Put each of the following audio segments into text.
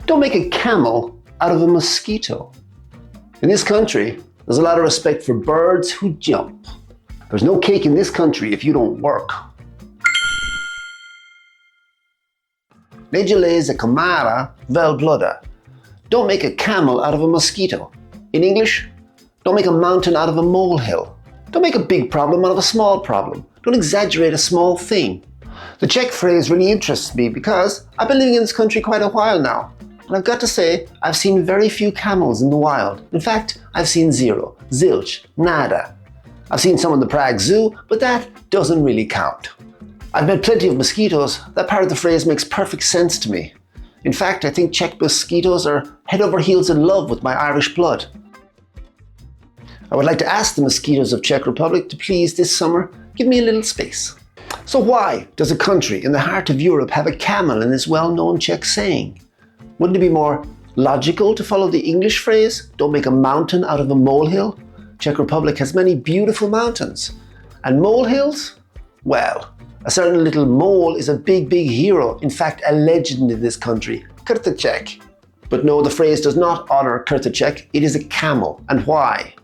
Don't make a camel out of a mosquito. In this country, there's a lot of respect for birds who jump. There's no cake in this country if you don't work. Legiles a camara vel bloda. Don't make a camel out of a mosquito. In English, don't make a mountain out of a molehill. Don't make a big problem out of a small problem. Don't exaggerate a small thing. The Czech phrase really interests me because I've been living in this country quite a while now. And I've got to say, I've seen very few camels in the wild. In fact, I've seen zero, zilch, nada. I've seen some in the Prague Zoo, but that doesn't really count. I've met plenty of mosquitoes. That part of the phrase makes perfect sense to me. In fact, I think Czech mosquitoes are head over heels in love with my Irish blood. I would like to ask the mosquitoes of Czech Republic to please this summer give me a little space. So why does a country in the heart of Europe have a camel in this well-known Czech saying? Wouldn't it be more logical to follow the English phrase, don't make a mountain out of a molehill? Czech Republic has many beautiful mountains. And molehills? Well, a certain little mole is a big, big hero. In fact, a legend in this country, Krteček. But no, the phrase does not honor Krteček. It is a camel. And why?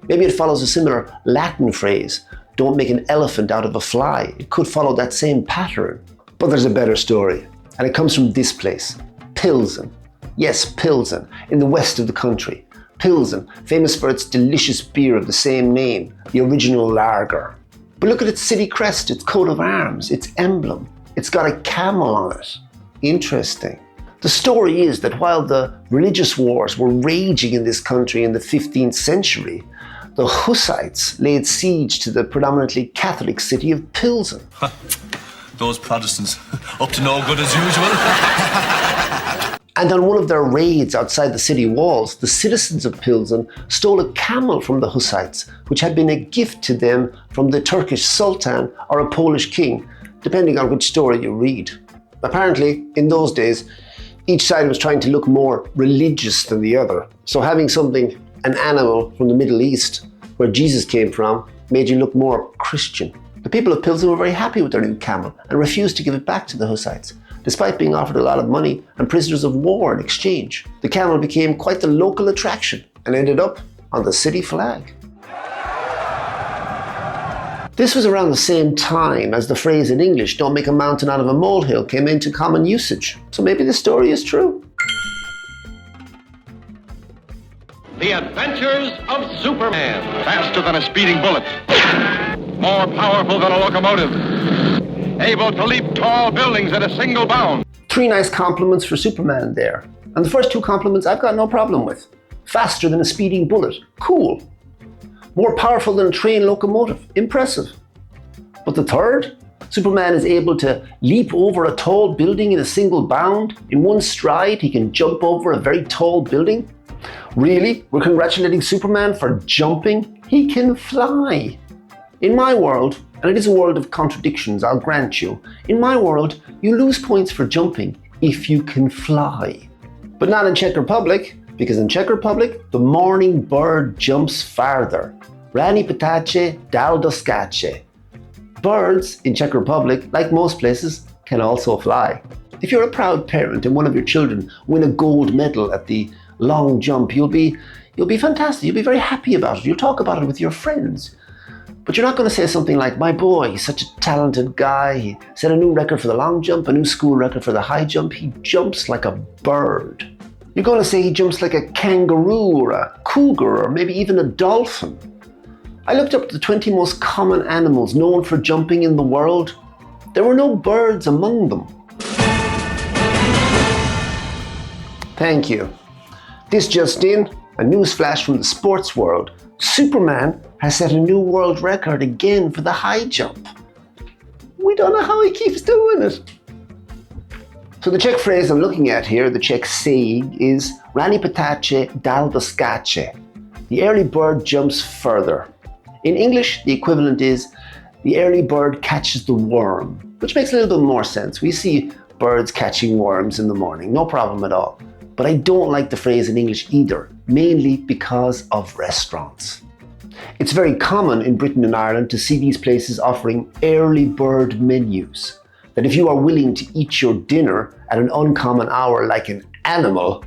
Maybe it follows a similar Latin phrase, don't make an elephant out of a fly. It could follow that same pattern. But there's a better story. And it comes from this place. Pilsen. Yes, Pilsen, in the west of the country. Pilsen, famous for its delicious beer of the same name, the original lager. But look at its city crest, its coat of arms, its emblem. It's got a camel on it. Interesting. The story is that while the religious wars were raging in this country in the 15th century, the Hussites laid siege to the predominantly Catholic city of Pilsen. Those Protestants, up to no good as usual. And on one of their raids outside the city walls, the citizens of Pilsen stole a camel from the Hussites, which had been a gift to them from the Turkish Sultan or a Polish king, depending on which story you read. Apparently, in those days, each side was trying to look more religious than the other. So having something, an animal from the Middle East, where Jesus came from, made you look more Christian. The people of Pilsen were very happy with their new camel and refused to give it back to the Hussites, despite being offered a lot of money and prisoners of war in exchange. The camel became quite the local attraction and ended up on the city flag. This was around the same time as the phrase in English, don't make a mountain out of a molehill, came into common usage. So maybe the story is true. The Adventures of Superman. Faster than a speeding bullet. More powerful than a locomotive. Able to leap tall buildings at a single bound. 3 nice compliments for Superman there. And the first 2 compliments I've got no problem with. Faster than a speeding bullet. Cool. More powerful than a train locomotive. Impressive. But the third? Superman is able to leap over a tall building in a single bound. In one stride, he can jump over a very tall building. Really? We're congratulating Superman for jumping? He can fly. In my world, and it is a world of contradictions, I'll grant you, in my world, you lose points for jumping if you can fly. But not in Czech Republic, because in Czech Republic, the morning bird jumps farther. Rani ptače dal do skače. Birds in Czech Republic, like most places, can also fly. If you're a proud parent and one of your children win a gold medal at the long jump, you'll be fantastic. You'll be very happy about it. You'll talk about it with your friends. But you're not going to say something like, my boy, he's such a talented guy. He set a new record for the long jump, a new school record for the high jump. He jumps like a bird. You're going to say he jumps like a kangaroo or a cougar or maybe even a dolphin. I looked up the 20 most common animals known for jumping in the world. There were no birds among them. Thank you. This just in, a news flash from the sports world. Superman has set a new world record again for the high jump. We don't know how he keeps doing it. So the Czech phrase I'm looking at here, the Czech saying, is Rani ptače dal do skače. The early bird jumps further. In English, the equivalent is the early bird catches the worm, which makes a little bit more sense. We see birds catching worms in the morning, no problem at all. But I don't like the phrase in English either, mainly because of restaurants. It's very common in Britain and Ireland to see these places offering early bird menus. That if you are willing to eat your dinner at an uncommon hour like an animal,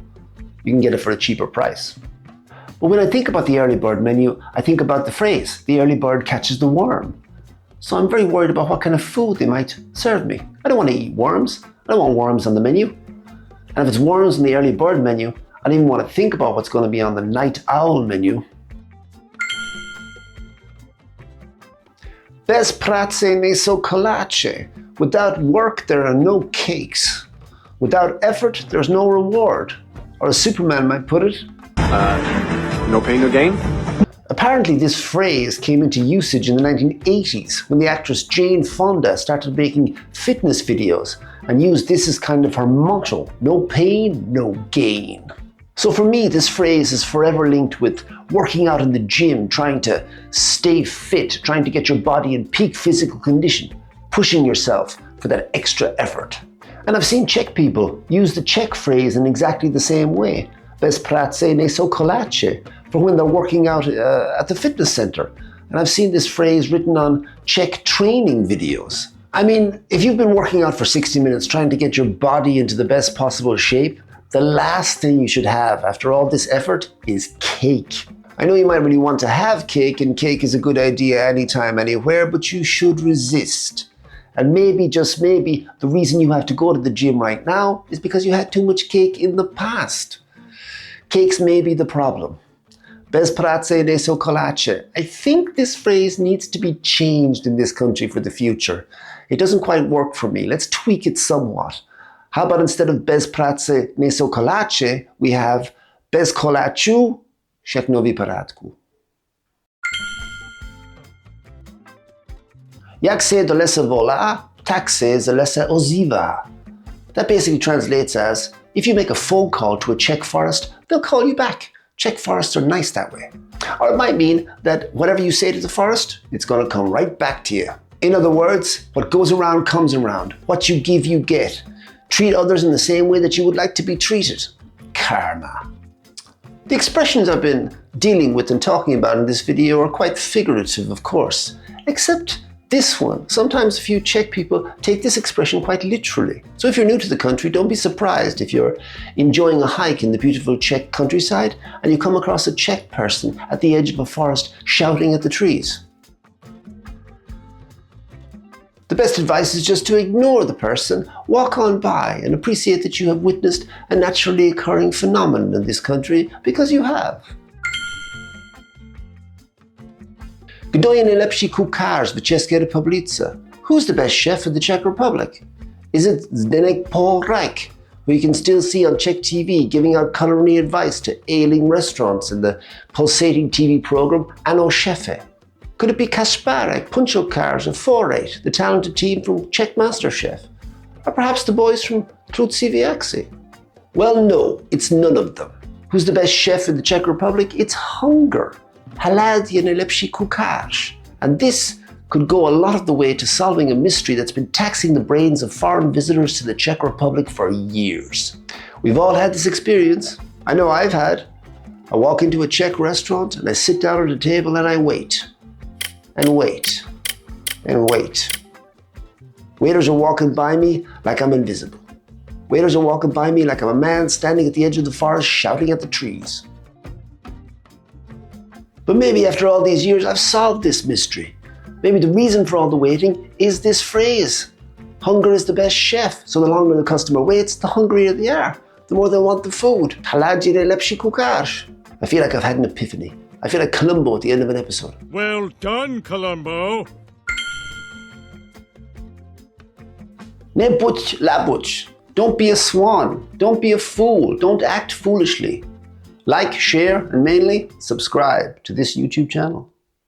you can get it for a cheaper price. But when I think about the early bird menu, I think about the phrase, the early bird catches the worm. So I'm very worried about what kind of food they might serve me. I don't want to eat worms. I don't want worms on the menu. And if it's worms on the early bird menu, I don't even want to think about what's going to be on the night owl menu. Bez prace ne so kolache. Without work, there are no cakes. Without effort, there's no reward. Or as Superman might put it, no pain, no gain? Apparently this phrase came into usage in the 1980s when the actress Jane Fonda started making fitness videos and used this as kind of her motto, no pain, no gain. So for me, this phrase is forever linked with working out in the gym, trying to stay fit, trying to get your body in peak physical condition, pushing yourself for that extra effort. And I've seen Czech people use the Czech phrase in exactly the same way. Bez prace ne so kolache, for when they're working out at the fitness center. And I've seen this phrase written on Czech training videos. I mean, if you've been working out for 60 minutes trying to get your body into the best possible shape, the last thing you should have after all this effort is cake. I know you might really want to have cake, and cake is a good idea anytime, anywhere, but you should resist. And maybe, just maybe, the reason you have to go to the gym right now is because you had too much cake in the past. Cakes may be the problem. Bez prace ne so kolache. I think this phrase needs to be changed in this country for the future. It doesn't quite work for me. Let's tweak it somewhat. How about instead of bez prace ne so kolache, we have bez kolachu, všechno v pořádku. Jak se do lesa volá, tak se z lesa ozývá. That basically translates as, if you make a phone call to a Czech forest, they'll call you back. Czech forests are nice that way. Or it might mean that whatever you say to the forest, it's going to come right back to you. In other words, what goes around comes around. What you give, you get. Treat others in the same way that you would like to be treated. Karma. The expressions I've been dealing with and talking about in this video are quite figurative, of course, except this one. Sometimes a few Czech people take this expression quite literally. So if you're new to the country, don't be surprised if you're enjoying a hike in the beautiful Czech countryside and you come across a Czech person at the edge of a forest shouting at the trees. The best advice is just to ignore the person, walk on by and appreciate that you have witnessed a naturally occurring phenomenon in this country, because you have. Kdo je nejlepší kuchař v České republice? Who's the best chef in the Czech Republic? Is it Zdeněk Paul Reich, who you can still see on Czech TV giving out culinary advice to ailing restaurants in the pulsating TV program Ano Šéfe? Could it be Kasparek, Punčokář and Forate, the talented team from Czech MasterChef? Or perhaps the boys from Kluci Viaxi? Well, no, it's none of them. Who's the best chef in the Czech Republic? It's hunger. Halad je nejlepší kuchař. And this could go a lot of the way to solving a mystery that's been taxing the brains of foreign visitors to the Czech Republic for years. We've all had this experience. I know I've had. I walk into a Czech restaurant and I sit down at a table and I wait. And wait. And wait. Waiters are walking by me like I'm invisible. Waiters are walking by me like I'm a man standing at the edge of the forest shouting at the trees. But maybe after all these years, I've solved this mystery. Maybe the reason for all the waiting is this phrase. Hunger is the best chef, so the longer the customer waits, the hungrier they are, the more they want the food. Halad je nejlepší kuchař. I feel like I've had an epiphany. I feel like Columbo at the end of an episode. Well done, Columbo. Ne buď labuť. Don't be a swan. Don't be a fool. Don't act foolishly. Like, share, and mainly subscribe to this YouTube channel.